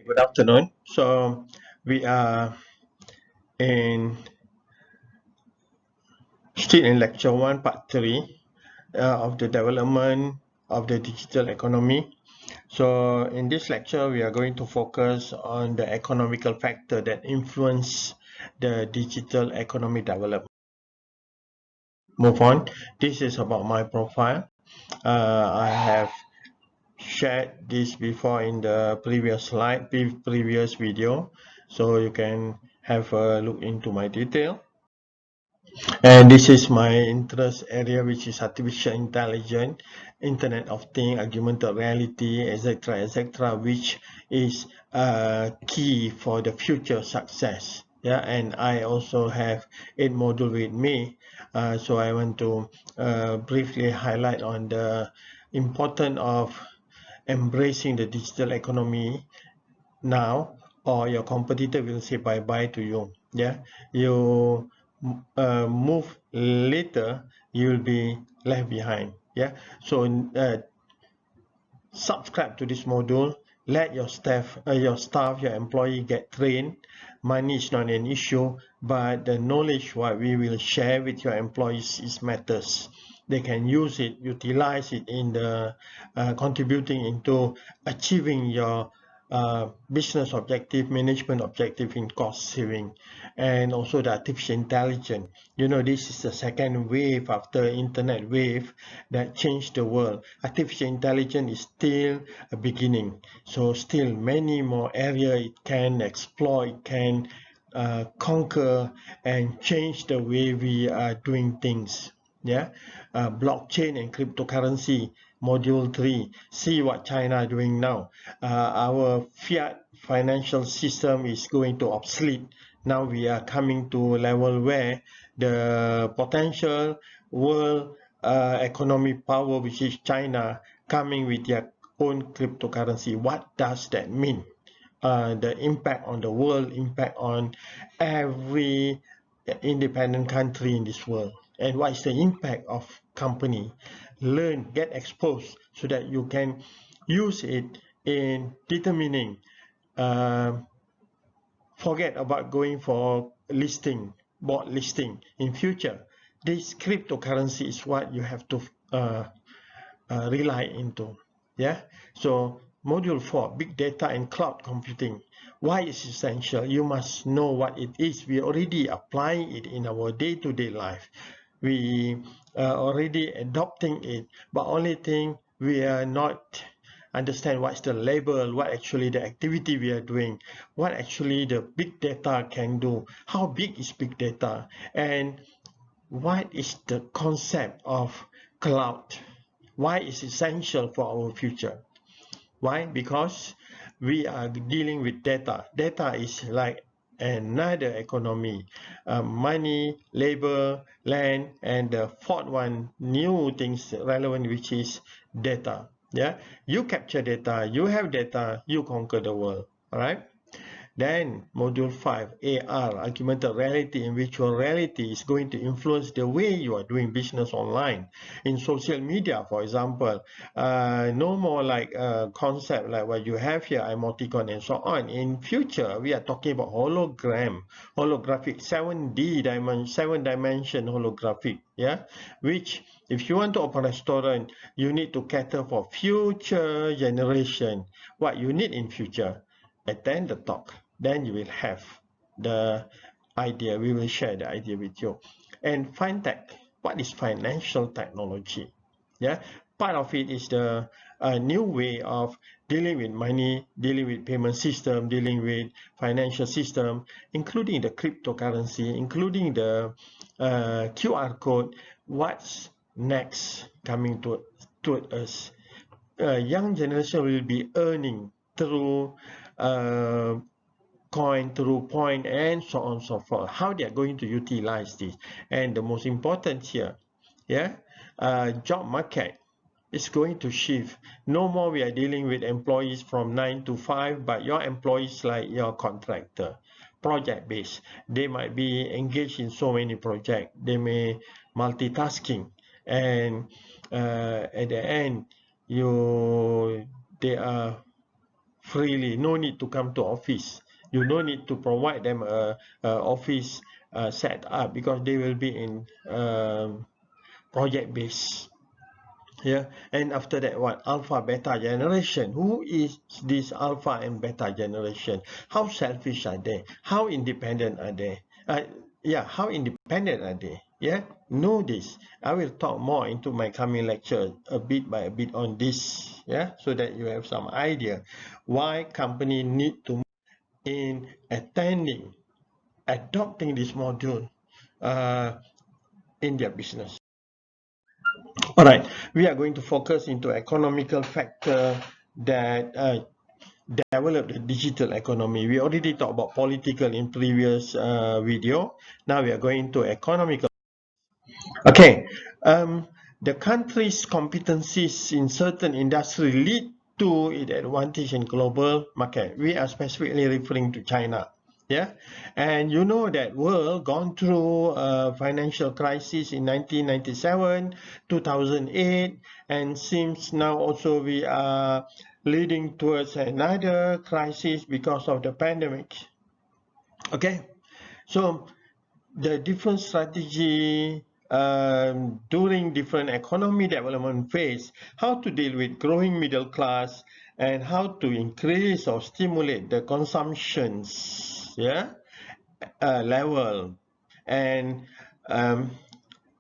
Good afternoon. So we are in still in lecture 1, part 3 of the development of the digital economy. So in this lecture, we are going to focus on the economical factor that influence the digital economy development. Move on. This is about my profile. I have shared this before in the previous slide, previous video, so you can have a look into my detail. And this is my interest area, which is artificial intelligence, Internet of Things, augmented reality, etc., etc., which is key for the future success. Yeah, and I also have 8 modules with me, so I want to briefly highlight on the importance of embracing the digital economy now, or your competitor will say bye bye to you. Yeah, you move later, you will be left behind. Yeah, so subscribe to this module. Let your staff, your employee get trained. Money is not an issue, but the knowledge what we will share with your employees is matters. They can use it, utilize it in the contributing into achieving your business objective, management objective in cost saving, and also the artificial intelligence. You know, this is the second wave after internet wave that changed the world. Artificial intelligence is still a beginning, so still many more areas it can explore, it can conquer and change the way we are doing things. Yeah, blockchain and cryptocurrency, module 3. See what China is doing now. Our fiat financial system is going to obsolete. Now we are coming to a level where the potential world economic power, which is China, coming with their own cryptocurrency. What does that mean? The impact on the world, impact on every independent country in this world, and what is the impact of company. Learn, get exposed so that you can use it in determining. Forget about going for listing, board listing in future. This cryptocurrency is what you have to rely into. Yeah, so module 4, big data and cloud computing. Why is essential? You must know what it is. We already applying it in our day-to-day life. We are already adopting it, but only thing we are not understand what's the label, what actually the activity we are doing, what actually the big data can do, how big is big data, and what is the concept of cloud. Why is essential for our future? Why? Because we are dealing with data. Data is like another economy. Money, labor, land, and the fourth one, new things relevant, which is data. Yeah, you capture data, you have data, you conquer the world. All right. Then module 5, AR, augmented reality and virtual reality, is going to influence the way you are doing business online. In social media, for example, no more like a concept like what you have here, emoticon and so on. In future, we are talking about holographic, 7-dimension holographic, yeah, which if you want to open a restaurant, you need to cater for future generation. What you need in future, attend the talk, then you will have the idea. We will share the idea with you. And fintech, what is financial technology? Yeah, part of it is the new way of dealing with money, dealing with payment system, dealing with financial system, including the cryptocurrency, including the QR code. What's next coming to us? Young generation will be earning through coin, through point, and so on and so forth. How they are going to utilize this. And the most important here, yeah, job market is going to shift. No more we are dealing with employees from 9 to 5, but your employees like your contractor, project based. They might be engaged in so many projects. They may multitasking, and at the end, they are freely, no need to come to office. You no need to provide them a office set up, because they will be in project based. Yeah, and after that, what? Alpha beta generation. Who is this alpha and beta generation? How selfish are they? How independent are they? Yeah, how independent are they? Yeah, know this. I will talk more into my coming lecture, a bit by a bit, on this. Yeah, so that you have some idea why company need to in adopting this module in their business. All right, we are going to focus into economical factor that develop the digital economy. We already talked about political in previous video. Now we are going to economical. Okay, the country's competencies in certain industry lead to its advantage in global market. We are specifically referring to China. Yeah, and you know that world gone through a financial crisis in 1997, 2008, and seems now also we are leading towards another crisis because of the pandemic. Okay, so the different strategy during different economy development phase, how to deal with growing middle class, and how to increase or stimulate the consumptions, yeah, level, and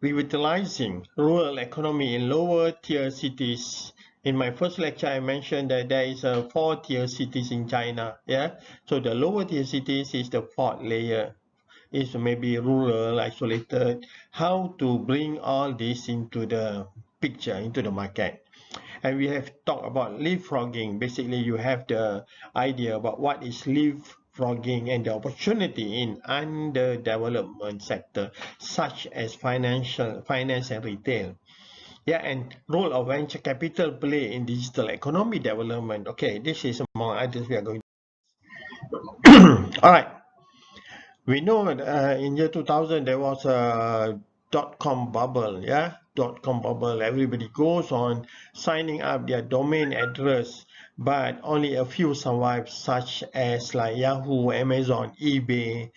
revitalizing rural economy in lower tier cities. In my first lecture, I mentioned that there is a 4-tier cities in China. Yeah, so the lower tier cities is the fourth layer. Is maybe rural, isolated. How to bring all this into the picture, into the market. And we have talked about leapfrogging. Basically, you have the idea about what is leapfrogging and the opportunity in underdevelopment sector, such as finance and retail. Yeah, and role of venture capital play in digital economy development. Okay, this is among others we are going to. All right. We know in year 2000 there was a .com bubble, yeah, .com bubble. Everybody goes on signing up their domain address, but only a few survive, such as like Yahoo, Amazon, eBay.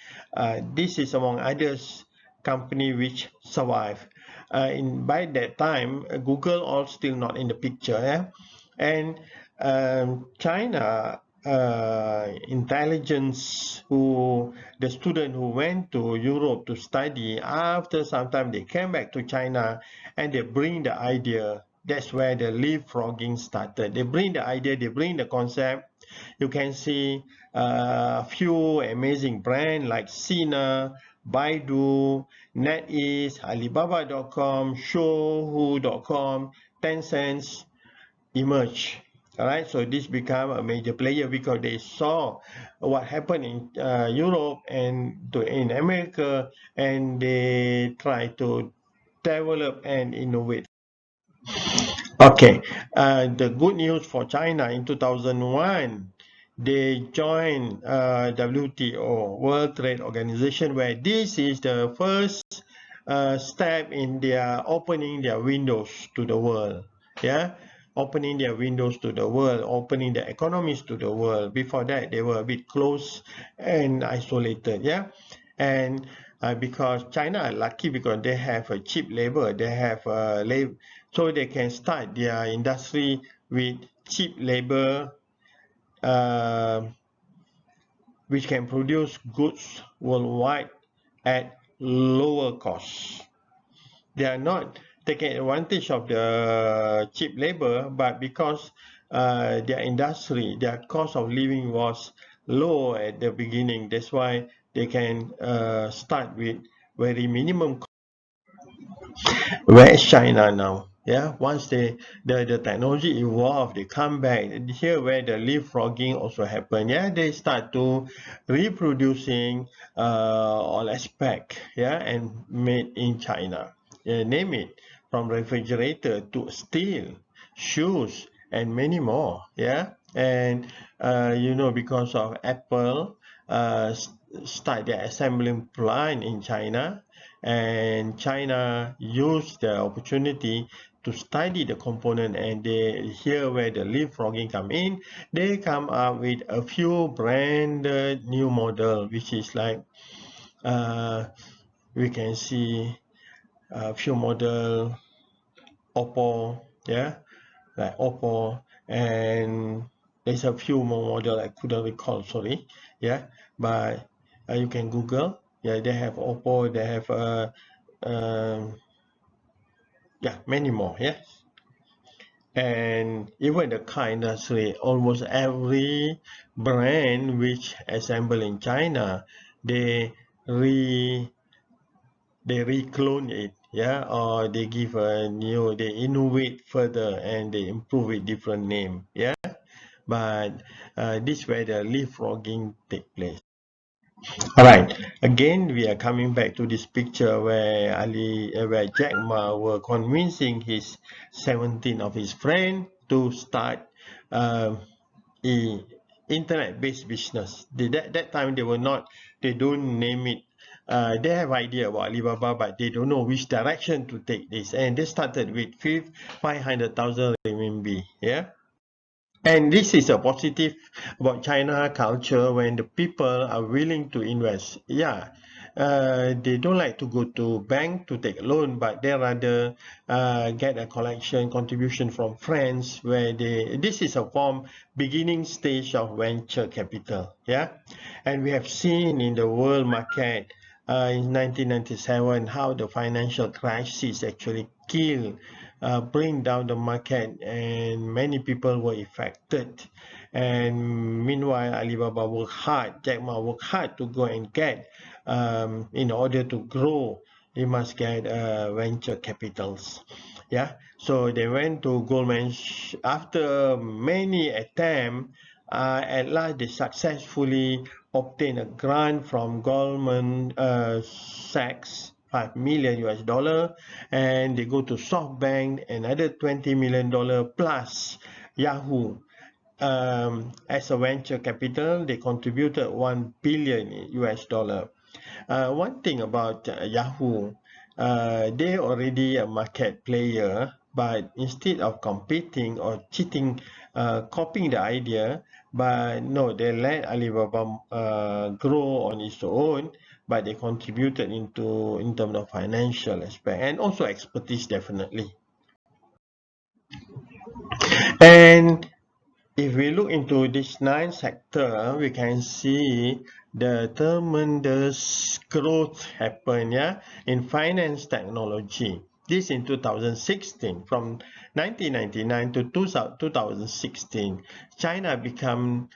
This is among others company which survive. By that time, Google all still not in the picture, yeah, and China intelligence, who the student who went to Europe to study, after some time they came back to China and they bring the idea. That's where the leapfrogging started. They bring the idea, they bring the concept. You can see a few amazing brands like Sina, Baidu, NetEase, Alibaba.com, Shouhu.com, Tencent emerge. All right, so this become a major player because they saw what happened in Europe and in America, and they try to develop and innovate. Okay, the good news for China in 2001, they joined WTO, World Trade Organization, where this is the first step in their opening their windows to the world. Yeah, opening their windows to the world, opening their economies to the world. Before that, they were a bit close and isolated. Yeah, and because China are lucky because they have a cheap labor, they have so they can start their industry with cheap labor, which can produce goods worldwide at lower cost. They are not taking advantage of the cheap labor, but because their industry, their cost of living was low at the beginning, that's why they can start with very minimum. Where is China now? Yeah, once the technology evolve, they come back. Here where the leapfrogging also happen. Yeah, they start to reproducing all aspect. Yeah, and made in China. Yeah, name it, from refrigerator to steel, shoes, and many more. Yeah, and you know, because of Apple start their assembling plant in China, and China used the opportunity to study the component, and they here where the leapfrogging come in. They come up with a few branded new model, which is like we can see a few model Oppo, yeah, like Oppo, and there's a few more model I couldn't recall, sorry, yeah, but you can Google, yeah, they have Oppo, they have yeah, many more, yeah. And even the car industry, almost every brand which assemble in China, they reclone it, yeah, or they give a new, they innovate further and they improve with different name, yeah. But this is where the leapfrogging take place. All right, again we are coming back to this picture where where Jack Ma were convincing his 17 of his friend to start a internet-based business. That time they were not, they don't name it. They have idea about Alibaba, but they don't know which direction to take this. And they started with 500,000 RMB. Yeah. And this is a positive about China culture when the people are willing to invest. Yeah, they don't like to go to bank to take a loan, but they rather get a collection contribution from friends where this is a form beginning stage of venture capital. Yeah, and we have seen in the world market in 1997 how the financial crisis actually killed bring down the market, and many people were affected. And meanwhile, Alibaba worked hard, Jack Ma worked hard to go and get, in order to grow, they must get venture capitals. Yeah, so they went to Goldman. After many attempts, at last they successfully obtained a grant from Goldman Sachs, 5 million US dollar, and they go to SoftBank, another $20 million plus Yahoo. As a venture capital, they contributed 1 billion US dollar. One thing about Yahoo, they already a market player, but instead of competing or cheating, copying the idea, but no, they let Alibaba grow on its own, but they contributed in terms of financial aspect and also expertise, definitely. And if we look into this 9 sector, we can see the tremendous growth happen, yeah, in finance technology. This in 2016, from 1999 to 2016, China become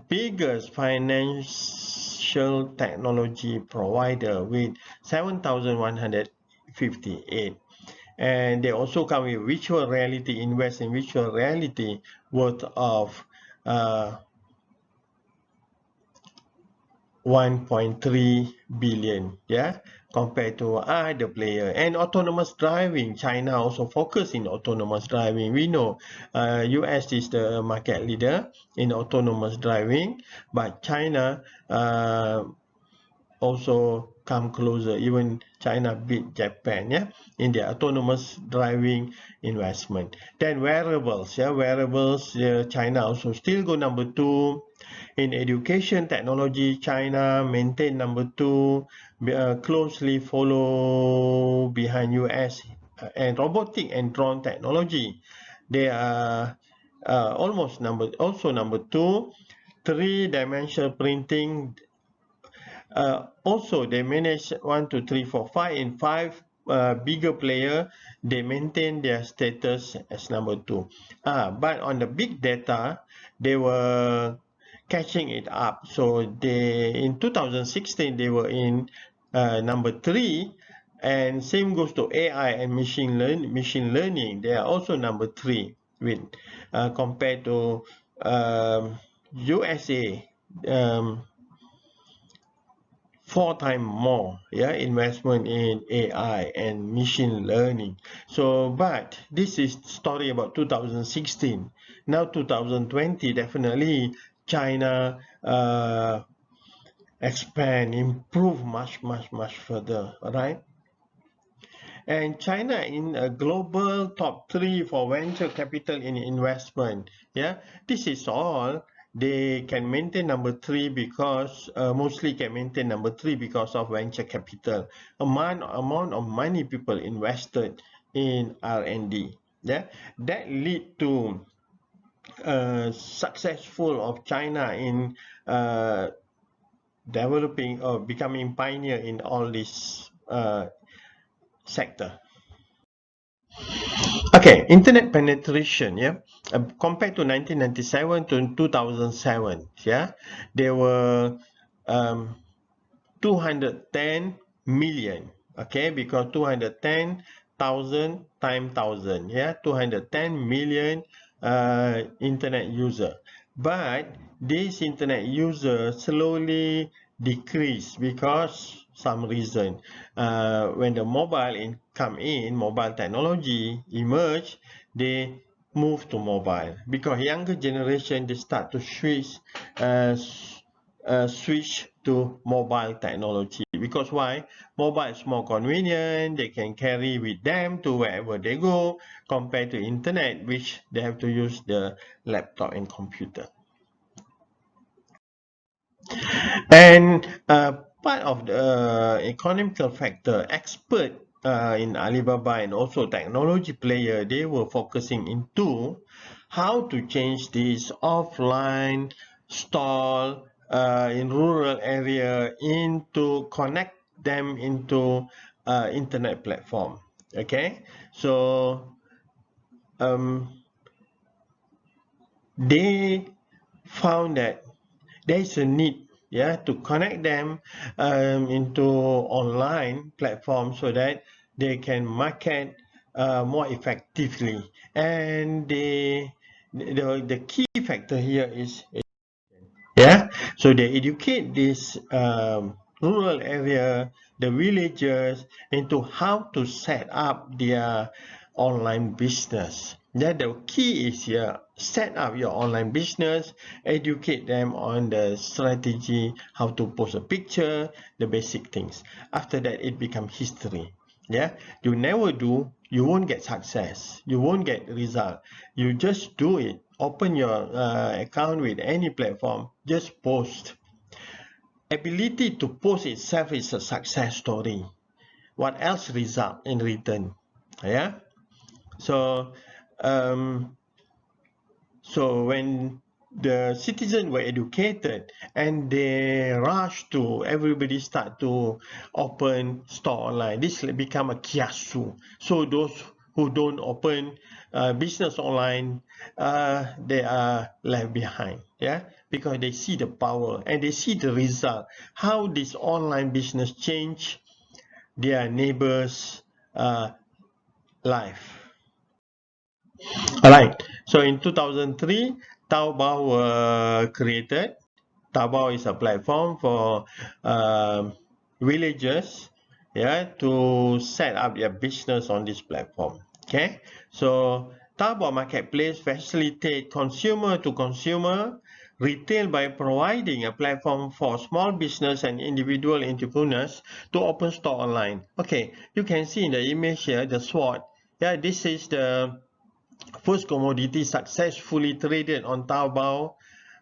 biggest financial technology provider with 7,158. And they also come with virtual reality, invest in virtual reality worth of 1.3 billion, yeah, compared to other player. And autonomous driving, China also focus in autonomous driving. We know US is the market leader in autonomous driving, but China also come closer. Even China beat Japan, yeah, in the autonomous driving investment. Then wearables, yeah, wearables, China also still go number 2. In education technology, China maintain number 2, closely follow behind US. And robotic and drone technology, they are almost number 2. 3-dimensional printing, also they manage 1, 2, 3, 4, 5 in 5 bigger player, they maintain their status as number 2. But on the big data, they were catching it up. So they in 2016 they were in number 3, and same goes to AI and machine learning. They are also number 3 with compared to USA. 4 times more, yeah, investment in AI and machine learning. So, but this is story about 2016. Now 2020, definitely China expand, improve much further, right? and China in a global top 3 for venture capital in investment. Yeah, this is all. They can maintain number 3 because mostly can maintain number 3 because of venture capital, amount of money people invested in R&D. Yeah, that lead to successful of China in developing or becoming pioneer in all this sector. Okay, internet penetration, yeah, compared to 1997 to 2007, yeah, there were 210 million, okay, because 210,000 times 1,000, yeah, 210 million internet user. But this internet user slowly decrease because some reason. When the mobile technology emerge, they move to mobile because younger generation they start to switch to mobile technology. Because why? Mobile is more convenient, they can carry with them to wherever they go, compared to internet, which they have to use the laptop and computer. And part of the economical factor, expert in Alibaba and also technology player, they were focusing into how to change this offline stall in rural area into connect them into internet platform. Okay, so they found that there is a need, yeah, to connect them into online platforms so that they can market more effectively. And the key factor here is, yeah, so they educate this rural area, the villagers, into how to set up their online business. Yeah, the key is here, set up your online business, educate them on the strategy, how to post a picture, the basic things. After that, it becomes history. Yeah, you never do, you won't get success, you won't get result. You just do it, open your account with any platform, just post. Ability to post itself is a success story. What else result in return? Yeah, so when the citizens were educated and they rush to, everybody start to open store online, this become a kiasu. So those who don't open business online, they are left behind, yeah, because they see the power and they see the result, how this online business change their neighbors life. All right, so in 2003, Taobao were created. Taobao is a platform for villagers, yeah, to set up their business on this platform. Okay, so Taobao Marketplace facilitate consumer to consumer retail by providing a platform for small business and individual entrepreneurs to open store online. Okay, you can see in the image here the sword. Yeah, this is the first commodity successfully traded on Taobao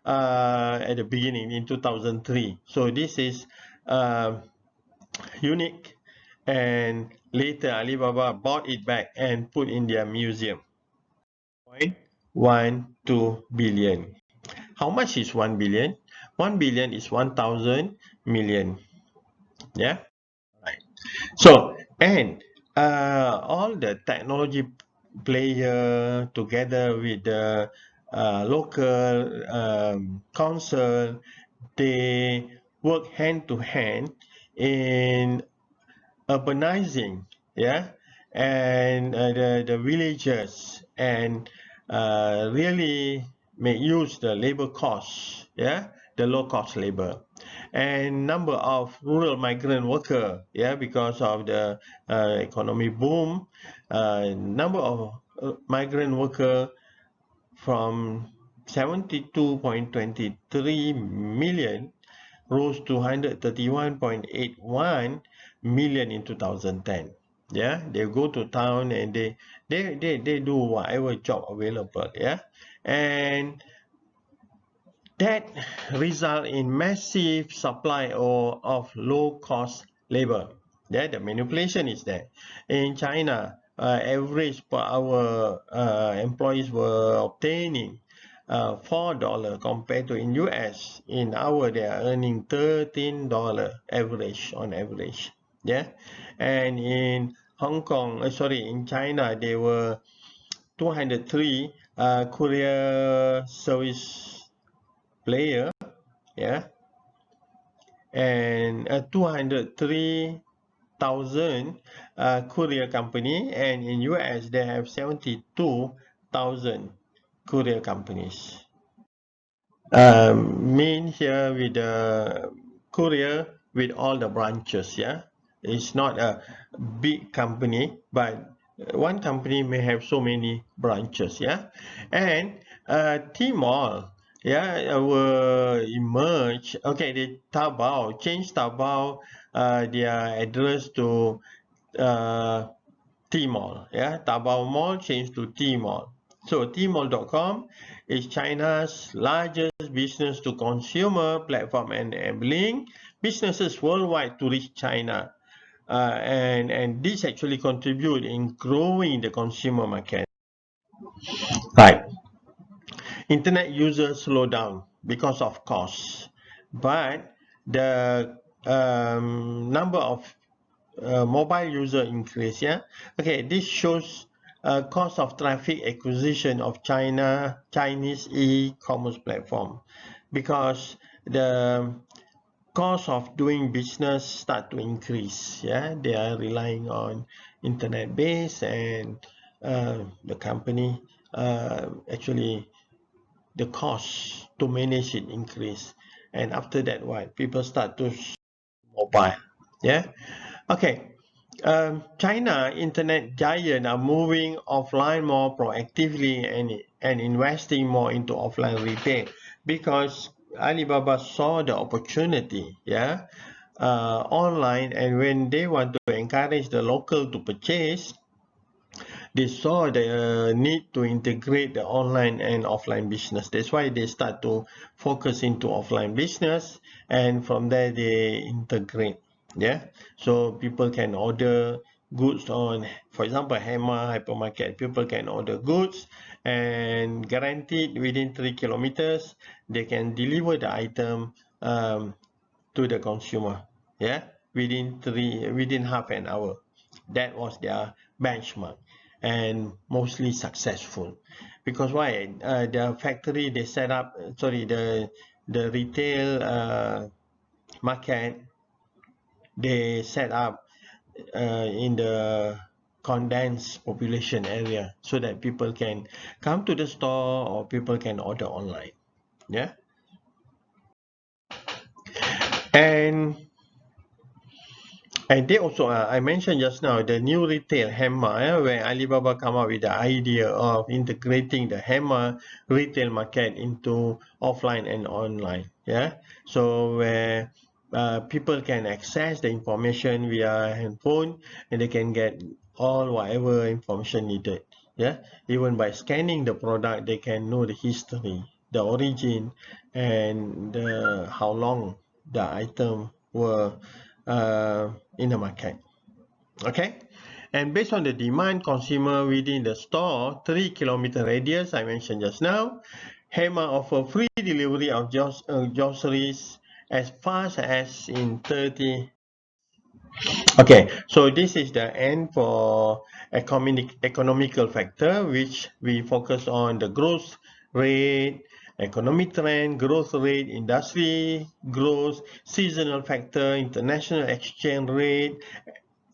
at the beginning in 2003. So this is unique, and later Alibaba bought it back and put in their museum. 0.12 billion. How much is 1 billion? 1 billion is 1,000 million. Yeah. Right. So, and all the technology player together with the local council, they work hand to hand in urbanizing, yeah, and the villagers, and really make use the labor costs, yeah, the low cost labor, and number of rural migrant worker, yeah, because of the economy boom, number of migrant worker from 72.23 million rose to 131.81 million in 2010. Yeah, they go to town and they do whatever job available. Yeah, and that result in massive supply of low cost labor. Yeah, the manipulation is there. In China, average per hour employees were obtaining $4 compared to in US. In hour they are earning $13 average on average. Yeah, and in Hong Kong, sorry, in China they were 203 courier service player, yeah, and 203,000 courier company, and in US they have 72,000 courier companies. Mean here with the courier with all the branches, yeah. It's not a big company, but one company may have so many branches, yeah. And Tmall, yeah, will emerge. Okay, the Taobao change Taobao their address to uh, Tmall, yeah. Taobao Mall changed to Tmall. So Tmall.com is China's largest business to consumer platform, enabling businesses worldwide to reach China. And this actually contribute in growing the consumer market. Right. Internet users slow down because of costs, but the number of mobile user increase. Yeah. Okay. This shows cost of traffic acquisition of Chinese e-commerce platform, because the cost of doing business start to increase. Yeah, they are relying on internet base, and the company actually the cost to manage it increase, and after that what people start to mobile. Yeah. Okay. China internet giant are moving offline more proactively, and investing more into offline retail, because Alibaba saw the opportunity, yeah, online, and when they want to encourage the local to purchase, they saw the need to integrate the online and offline business. That's why they start to focus into offline business, and from there they integrate. Yeah, so people can order goods on, for example, Hema hypermarket. People can order goods and guaranteed within 3 kilometers they can deliver the item to the consumer. Yeah, within half an hour. That was their benchmark, and mostly successful. Because why? The factory they set up, sorry, the retail market they set up in the condensed population area, so that people can come to the store or people can order online. Yeah, and they also, I mentioned just now, the new retail Hema, where Alibaba come up with the idea of integrating the Hema retail market into offline and online. Yeah, so where people can access the information via handphone, and they can get all whatever information needed. Yeah, even by scanning the product, they can know the history, the origin, and how long the item were in the market. Okay, and based on the demand consumer within the store 3 kilometer radius I mentioned just now, Hema offer free delivery of groceries as fast as in 30. Okay, so this is the end for economical factor, which we focus on the growth rate, economic trend, growth rate, industry growth, seasonal factor, international exchange rate,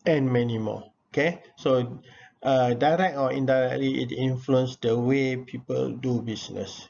and many more. Okay, so direct or indirectly it influences the way people do business.